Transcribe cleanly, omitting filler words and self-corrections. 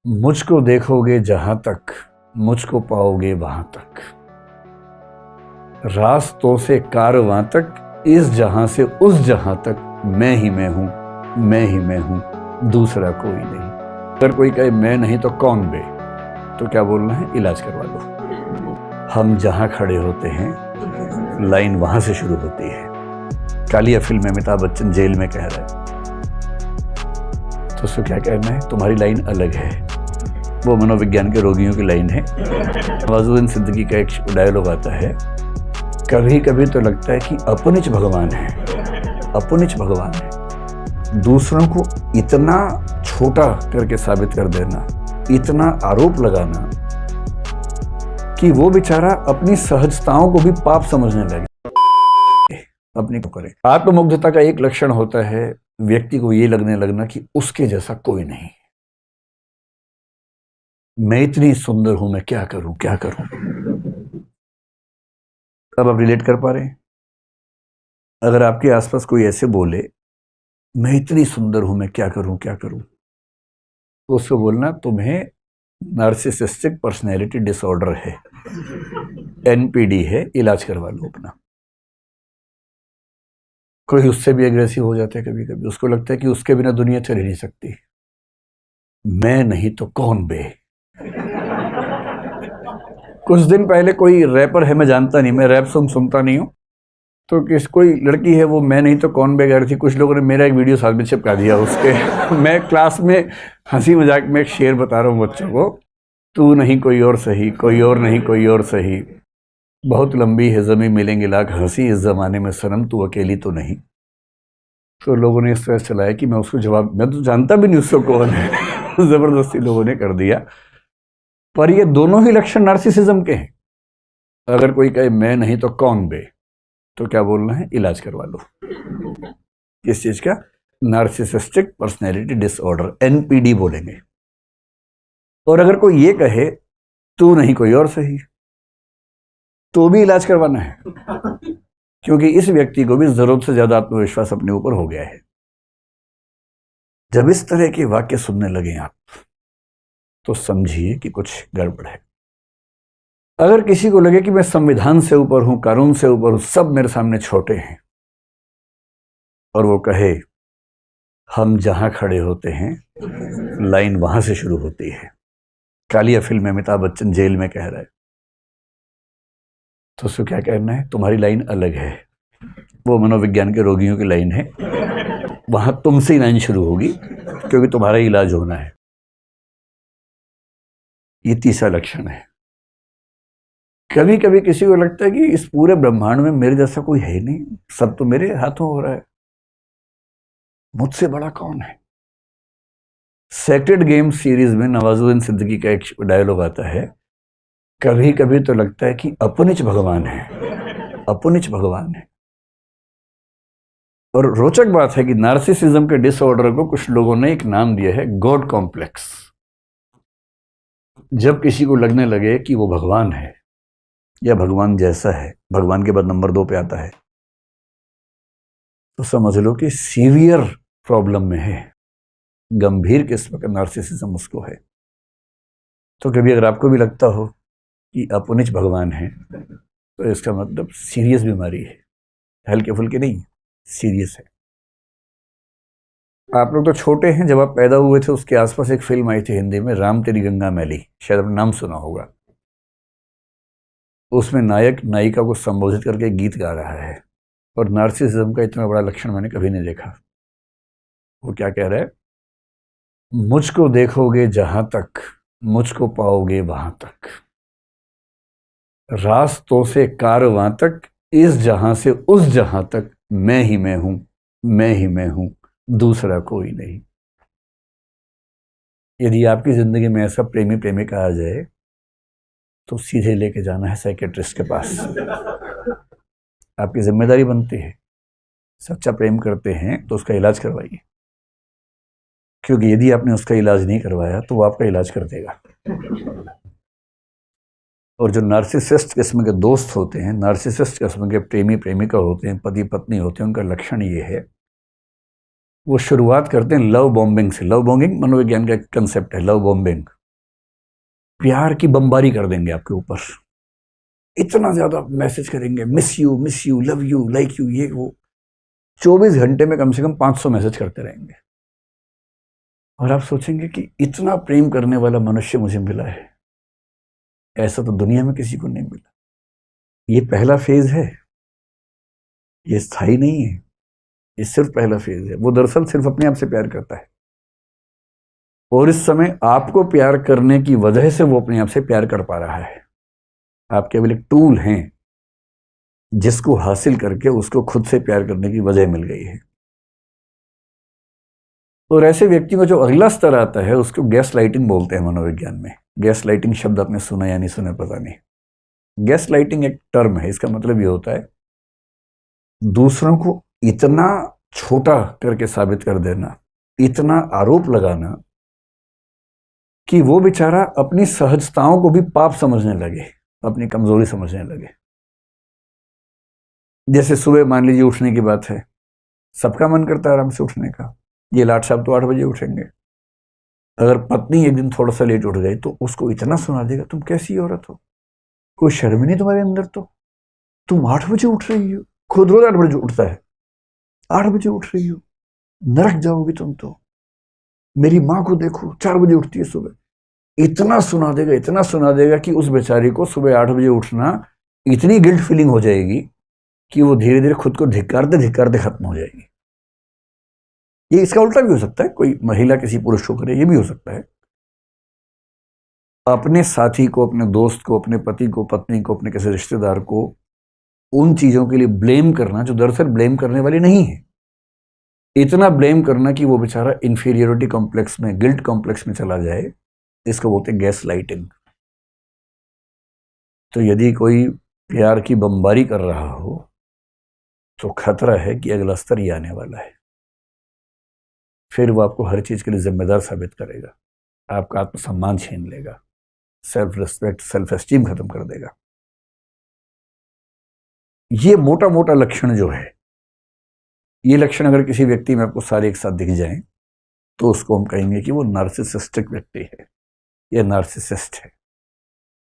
मुझको देखोगे जहां तक, मुझको पाओगे वहां तक, रास्तों से कारवां तक, इस जहां से उस जहां तक, मैं ही मैं हूं, मैं ही मैं हूं, दूसरा कोई नहीं। अगर कोई कहे मैं नहीं तो कौन बे, तो क्या बोलना है? इलाज करवा लो। हम जहां खड़े होते हैं लाइन वहां से शुरू होती है। कालिया फिल्म में अमिताभ बच्चन जेल में कह रहा है, तो उसको क्या कहना है? तुम्हारी लाइन अलग है। वो मनोविज्ञान के रोगियों की लाइन है। नवाजुद्दीन सिद्दीकी का एक डायलॉग आता है, कभी कभी तो लगता है कि अपनिच भगवान है, अपनिच भगवान है। दूसरों को इतना छोटा करके साबित कर देना, इतना आरोप लगाना कि वो बेचारा अपनी सहजताओं को भी पाप समझने लगे। अपनी को करे। आत्ममुग्धता का एक लक्षण होता है व्यक्ति को ये लगने लगना कि उसके जैसा कोई नहीं। मैं इतनी सुंदर हूं, मैं क्या करूं, क्या करूं। अब आप रिलेट कर पा रहे हैं? अगर आपके आसपास कोई ऐसे बोले मैं इतनी सुंदर हूं, मैं क्या करूं, क्या करूं, तो उसको बोलना तुम्हें नार्सिसिस्टिक पर्सनैलिटी डिसऑर्डर है, एनपीडी है, इलाज करवा लो अपना। कोई उससे भी एग्रेसिव हो जाता है कभी कभी, उसको लगता है कि उसके बिना दुनिया चल ही नहीं सकती। मैं नहीं तो कौन बे। कुछ दिन पहले कोई रैपर है, मैं जानता नहीं, मैं रैप सॉन्ग सुनता नहीं हूं, तो कोई लड़की है, वो मैं नहीं तो कौन बे गा रही थी। कुछ लोगों ने मेरा एक वीडियो साथ में चिपका दिया उसके। मैं क्लास में हंसी मजाक में एक शेर बता रहा हूँ बच्चों को, तू नहीं कोई और सही, कोई और नहीं कोई और सही, बहुत लंबी है ज़मीं मिलेंगे लाख हंसी इस ज़माने में सनम तू अकेली तो नहीं। तो लोगों ने इस तरह चलाया कि मैं उसको जवाब, मैं तो जानता भी नहीं उसको कौन है। ज़बरदस्ती लोगों ने कर दिया। पर ये दोनों ही लक्षण नार्सिसिज्म के हैं। अगर कोई कहे मैं नहीं तो कौन बे, तो क्या बोलना है? इलाज करवा लो। किस चीज का? नार्सिसिस्टिक पर्सनैलिटी डिसऑर्डर, एनपीडी बोलेंगे। और अगर कोई ये कहे तू नहीं कोई और सही, तो भी इलाज करवाना है, क्योंकि इस व्यक्ति को भी जरूरत से ज्यादा आत्मविश्वास अपने ऊपर हो गया है। जब इस तरह के वाक्य सुनने लगे आप, तो समझिए कि कुछ गड़बड़ है। अगर किसी को लगे कि मैं संविधान से ऊपर हूं, कानून से ऊपर हूं, सब मेरे सामने छोटे हैं, और वो कहे हम जहां खड़े होते हैं लाइन वहां से शुरू होती है। कालिया फिल्म में अमिताभ बच्चन जेल में कह रहा है, तो उसको क्या कहना है? तुम्हारी लाइन अलग है। वो मनोविज्ञान के रोगियों की लाइन है। वहां तुमसे ही लाइन शुरू होगी, क्योंकि तुम्हारा इलाज होना है। ये तीसरा लक्षण है। कभी कभी किसी को लगता है कि इस पूरे ब्रह्मांड में मेरे जैसा कोई है नहीं, सब तो मेरे हाथों हो रहा है, मुझसे बड़ा कौन है। सेक्रेड गेम सीरीज में नवाजुद्दीन सिद्दीकी का एक डायलॉग आता है, कभी कभी तो लगता है कि अपनिच भगवान है, अपनिच भगवान है। और रोचक बात है कि नार्सिसिज्म के डिसऑर्डर को कुछ लोगों ने एक नाम दिया है, गॉड कॉम्प्लेक्स। जब किसी को लगने लगे कि वो भगवान है या भगवान जैसा है, भगवान के बाद नंबर 2 पे आता है, तो समझ लो कि सीवियर प्रॉब्लम में है, गंभीर किस्म का नार्सिसिज्म उसको है। तो कभी अगर आपको भी लगता हो कि अपनिच भगवान है, तो इसका मतलब सीरियस बीमारी है, हल्के फुल्के नहीं, सीरियस है। आप लोग तो छोटे हैं, जब आप पैदा हुए थे उसके आसपास एक फिल्म आई थी हिंदी में, राम तेरी गंगा मैली, शायद आपने नाम सुना होगा। उसमें नायक नायिका को संबोधित करके गीत गा रहा है, और नार्सिसिज्म का इतना बड़ा लक्षण मैंने कभी नहीं देखा। वो क्या कह रहा है? मुझको देखोगे जहां तक, मुझको पाओगे वहां तक, रास्तों से कारवां तक, इस जहां से उस जहां तक, मैं ही मैं हूं, मैं ही मैं हूं, दूसरा कोई नहीं। यदि आपकी जिंदगी में ऐसा प्रेमी प्रेमिका आ जाए, तो सीधे लेके जाना है साइकेट्रिस्ट के पास। आपकी जिम्मेदारी बनती है। सच्चा प्रेम करते हैं तो उसका इलाज करवाइए, क्योंकि यदि आपने उसका इलाज नहीं करवाया तो वो आपका इलाज कर देगा। और जो नार्सिसिस्ट किस्म के दोस्त होते हैं, नार्सिसिस्ट किस्म के प्रेमी प्रेमिका होते हैं, पति पत्नी होते हैं, उनका लक्षण ये है, वो शुरुआत करते हैं लव बॉम्बिंग से। लव बॉम्बिंग मनोविज्ञान का कंसेप्ट है, लव बॉम्बिंग। प्यार की बमबारी कर देंगे आपके ऊपर, इतना ज्यादा मैसेज करेंगे, miss you, love you, like you, ये वो। 24 घंटे में कम से कम 500 मैसेज करते रहेंगे। और आप सोचेंगे कि इतना प्रेम करने वाला मनुष्य मुझे मिला है, ऐसा तो दुनिया में किसी को नहीं मिला। ये पहला फेज है, ये स्थायी नहीं है, ये सिर्फ पहला फेज है। वो दरअसल सिर्फ अपने आप से प्यार करता है, और इस समय आपको प्यार करने की वजह से वो अपने आप से प्यार कर पा रहा है। आप केवल एक टूल हैं जिसको हासिल करके उसको खुद से प्यार करने की वजह मिल गई है। और ऐसे व्यक्ति को जो अगला स्तर आता है उसको गैस लाइटिंग बोलते हैं मनोविज्ञान में। गैस लाइटिंग शब्द आपने सुना या नहीं सुना पता नहीं। गैस लाइटिंग एक टर्म है, इसका मतलब ये होता है दूसरों को इतना छोटा करके साबित कर देना, इतना आरोप लगाना कि वो बेचारा अपनी सहजताओं को भी पाप समझने लगे, अपनी कमजोरी समझने लगे। जैसे सुबह मान लीजिए उठने की बात है, सबका मन करता है आराम से उठने का। ये लाट साहब तो 8 बजे उठेंगे। अगर पत्नी एक दिन थोड़ा सा लेट उठ गई तो उसको इतना सुना देगा, तुम कैसी औरत हो, कोई शर्म नहीं तुम्हारे अंदर, तो तुम 8 बजे उठ रही हो। खुद रोज 8 बजे उठता है, 8 बजे उठ रही हो, नरक जाओगी तुम तो। मेरी माँ को देखो 4 बजे उठती है सुबह। इतना सुना देगा, इतना सुना देगा कि उस बेचारी को सुबह 8 बजे उठना इतनी गिल्ट फीलिंग हो जाएगी कि वो धीरे धीरे खुद को धिक्कारते धिक्कारते खत्म हो जाएगी। ये इसका उल्टा भी हो सकता है, कोई महिला किसी पुरुष को करे, ये भी हो सकता है। अपने साथी को, अपने दोस्त को, अपने पति को, पत्नी को, अपने किसी रिश्तेदार को उन चीजों के लिए ब्लेम करना जो दरअसल ब्लेम करने वाली नहीं है, इतना ब्लेम करना कि वो बेचारा इंफीरियोरिटी कॉम्प्लेक्स में, गिल्ट कॉम्प्लेक्स में चला जाए, इसको बोलते हैं गैस लाइटिंग। तो यदि कोई प्यार की बमबारी कर रहा हो तो खतरा है कि अगला स्तर ही आने वाला है। फिर वो आपको हर चीज के लिए जिम्मेदार साबित करेगा, आपका आत्मसम्मान छीन लेगा, सेल्फ रिस्पेक्ट, सेल्फ एस्टीम खत्म कर देगा। ये मोटा मोटा लक्षण जो है, ये लक्षण अगर किसी व्यक्ति में आपको सारे एक साथ दिख जाएं तो उसको हम कहेंगे कि वो नार्सिसिस्टिक व्यक्ति है या नार्सिसिस्ट है।